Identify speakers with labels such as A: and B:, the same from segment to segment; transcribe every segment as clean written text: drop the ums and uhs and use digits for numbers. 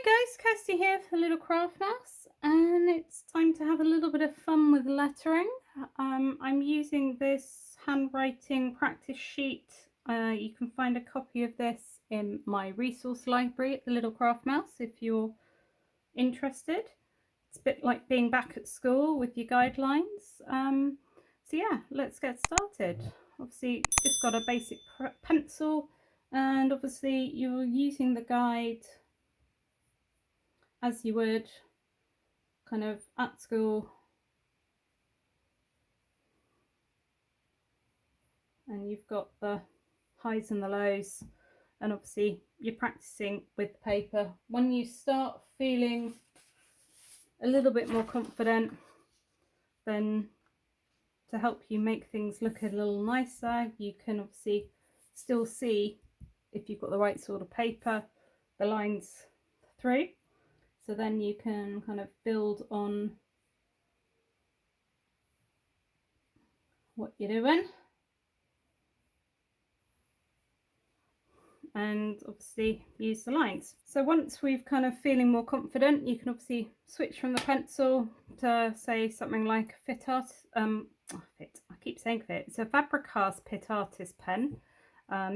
A: Hi guys, Kirsty here for the Little Craft Mouse, and it's time to have a little bit of fun with lettering. I'm using this handwriting practice sheet. You can find a copy of this in my resource library at the Little Craft Mouse if you're interested. It's a bit like being back at school with your guidelines. So yeah, let's get started. Obviously, just got a basic pencil, and obviously you're using the guide as you would kind of at school, and you've got the highs and the lows, and obviously you're practicing with the paper. When you start feeling a little bit more confident, then to help you make things look a little nicer, you can obviously still see, if you've got the right sort of paper, the lines through. So then you can kind of build on what you're doing, and obviously use the lines. So once we've kind of feeling more confident, you can obviously switch from the pencil to say something like a I keep saying fit. It's a Faber-Castell Pit Artist pen.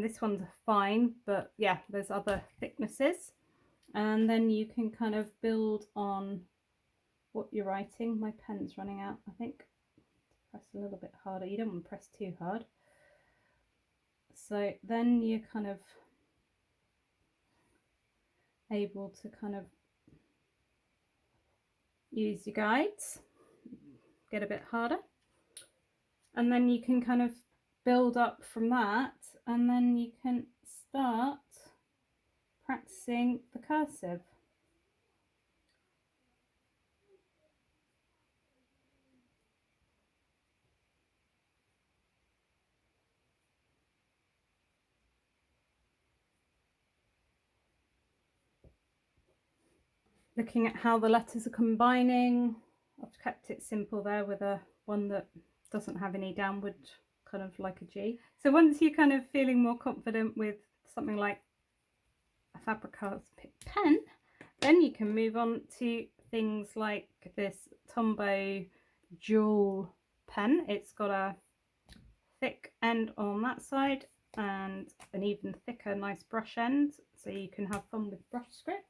A: This one's fine, but yeah, there's other thicknesses. And then you can kind of build on what you're writing. My pen's running out, I think. Press a little bit harder. You don't want to press too hard. So then you kind of able to kind of use your guides, get a bit harder, and then you can kind of build up from that, and then you can start practicing the cursive. Looking at how the letters are combining, I've kept it simple there with a one that doesn't have any downward, kind of like a G. So once you're kind of feeling more confident with something like a Faber-Castell pen, then you can move on to things like this Tombow Jewel pen. It's got a thick end on that side and an even thicker nice brush end, so you can have fun with brush script.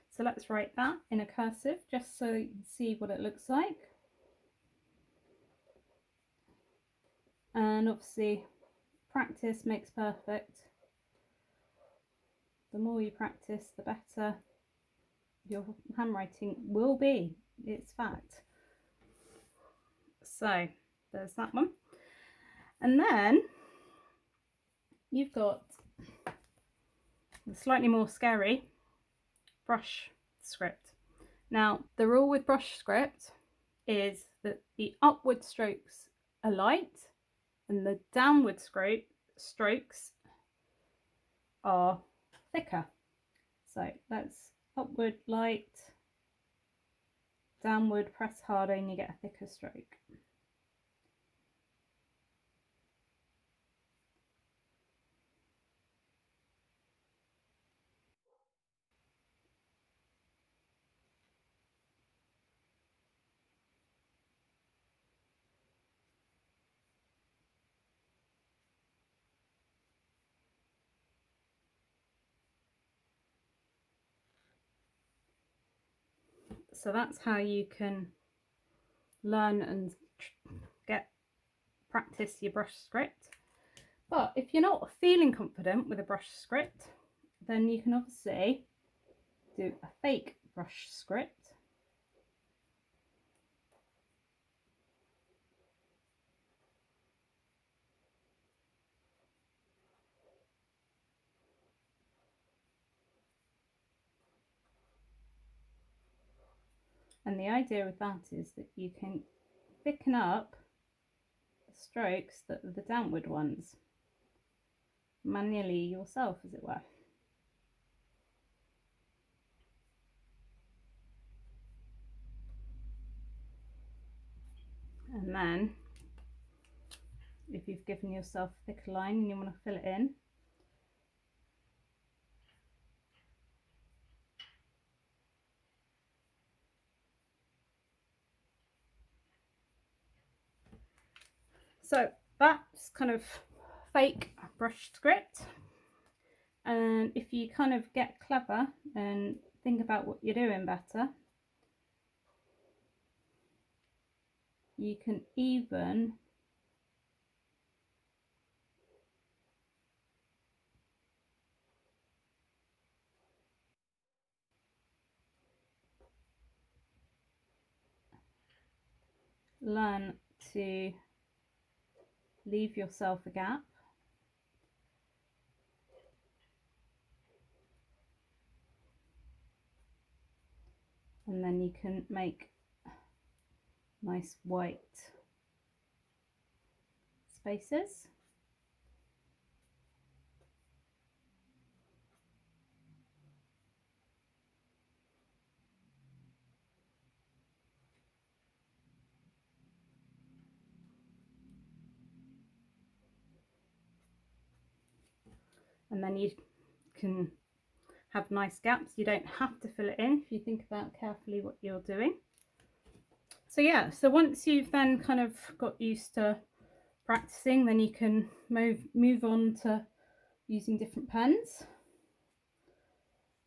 A: So let's write that in a cursive just so you can see what it looks like. And obviously practice makes perfect. The more you practice, the better your handwriting will be. It's fact. So there's that one. And then you've got the slightly more scary brush script. Now, the rule with brush script is that the upward strokes are light and the downward strokes are thicker. So that's upward light, downward press harder, and you get a thicker stroke. So that's how you can learn and practice your brush script. But if you're not feeling confident with a brush script, then you can obviously do a fake brush script. And the idea with that is that you can thicken up the strokes that are the downward ones, manually yourself, as it were. And then if you've given yourself a thicker line and you want to fill it in, So that's kind of fake brush script, and if you kind of get clever and think about what you're doing better, you can even learn to leave yourself a gap, and then you can make nice white spaces. And then you can have nice gaps. You don't have to fill it in if you think about carefully what you're doing. So yeah, so once you've then kind of got used to practicing, then you can move on to using different pens.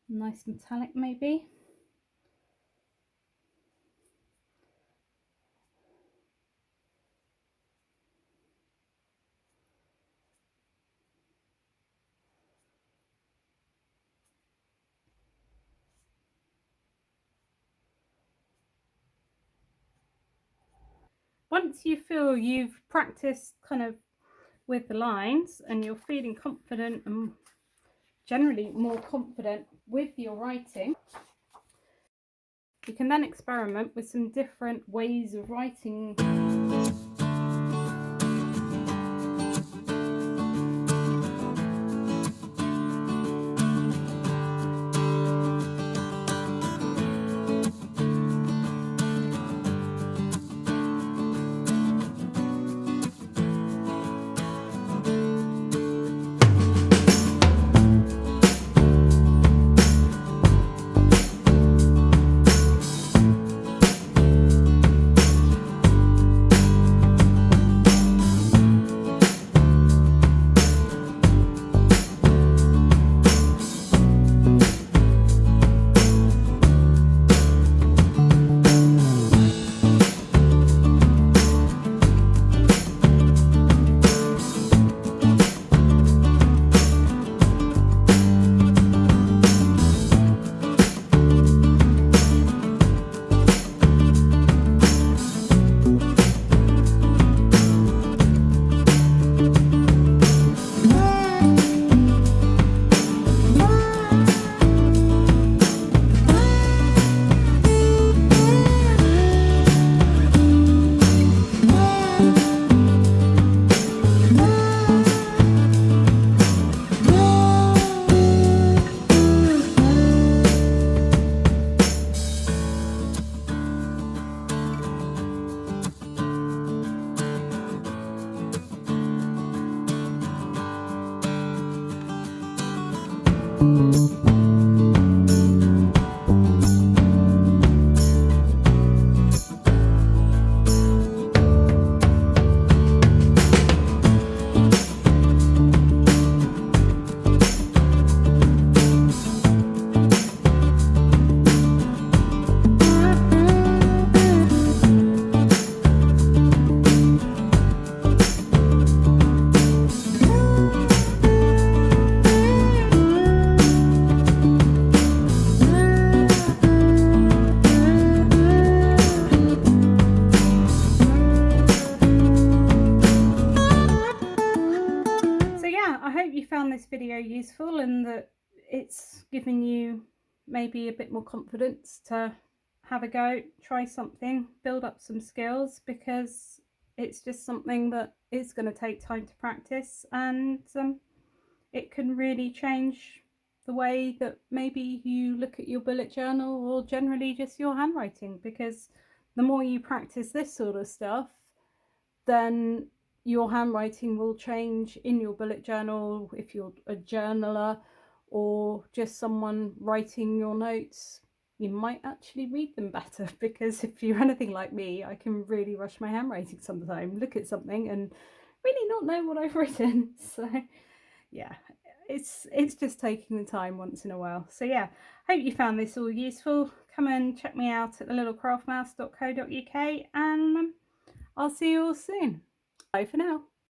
A: Nice metallic maybe. Once you feel you've practiced kind of with the lines and you're feeling confident and generally more confident with your writing, you can then experiment with some different ways of writing. This video useful and that it's given you maybe a bit more confidence to have a go, try something, build up some skills, because it's just something that is going to take time to practice, and it can really change the way that maybe you look at your bullet journal or generally just your handwriting, because the more you practice this sort of stuff, then your handwriting will change in your bullet journal. If you're a journaler or just someone writing your notes, you might actually read them better, because if you're anything like me, I can really rush my handwriting sometimes. Look at something and really not know what I've written. So yeah, it's just taking the time once in a while. So yeah, hope you found this all useful. Come and check me out at thelittlecraftmouse.co.uk, and I'll see you all soon. Bye for now.